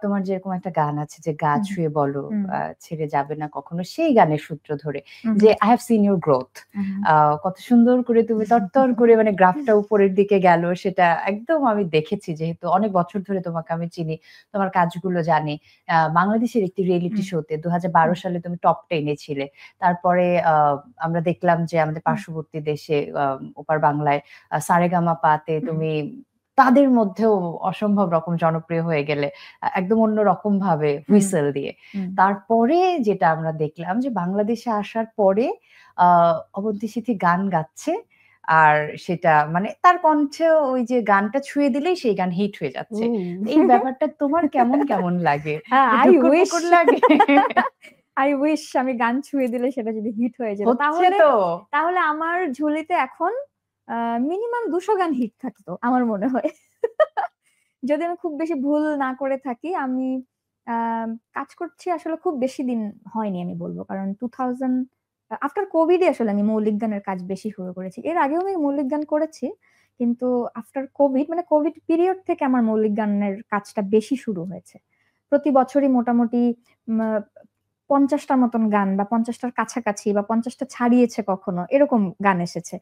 তোমার যেরকম একটা গান আছে যে গা হুম, ছুঁয়ে বলো হুম, ছেড়ে যাবে না কখনো, সেই গানের সূত্র ধরে হুম, যে I have seen your growth, হুম, কত সুন্দর করে তুমি তরতর করে মানে গ্রাফটা উপরের দিকে গেল, সেটা একদম আমি দেখেছি, যেহেতু অনেক বছর ধরে তোমাকে আমি চিনি, তোমার কাজগুলো জানি। বাংলাদেশের একটি রিয়েলিটি হুম, শোতে 2012 হুম, সালে তুমি টপ 10-এ ছিলে। তারপরে আমরা দেখলাম যে আমাদের হুম, পার্শ্ববর্তী দেশে ওপার বাংলায় সারেগামা পাতে হুম, তুমি তাদের মধ্যেও অসম্ভব রকম জনপ্রিয় হয়ে গেলে, একদম অন্যরকম ভাবে হুম, হুইসেল দিয়ে। হুম। তারপরে যেটা আমরা দেখলাম যে বাংলাদেশে আসার পরে অবন্তী সিথি গান গাচ্ছে, আর সেটা মানে তার কণ্ঠে ওই যে গানটা ছুঁয়ে দিলেই সেই গান হিট হয়ে যাচ্ছে। তো এই ব্যাপারটা তোমার কেমন কেমন লাগে? একটু আই ধুকুর উইশ পুকুর লাগে? আই উইশ আমি গান ছুঁয়ে দিলে সেটা যদি হিট হয়ে যেত, হচ্ছে তাহলে তো। তাহলে আমার ঝুলিতে এখন মিনিমাম 200 গান হিট থাকতো আমার মনে হয়। যদি আমি খুব বেশি ভুল না করে থাকি। আমি আহ, কাজ করছি আসলে খুব বেশি দিন হয়নি আমি বলবো, কারণ 2000 আফটার কোভিডে আসলে আমি মৌলিক গানের কাজ বেশি শুরু করেছি। এর আগেও আমি মৌলিক গান করেছি, কিন্তু আফটার কোভিড মানে কোভিড পিরিয়ড থেকে আমার মৌলিক গানের কাজটা বেশি শুরু হয়েছে। প্রতি বছরই মোটামুটি 50টার মতন গান বা 50টার কাছাকাছি বা 50টা ছাড়িয়েছে কখনো, এরকম গান এসেছে।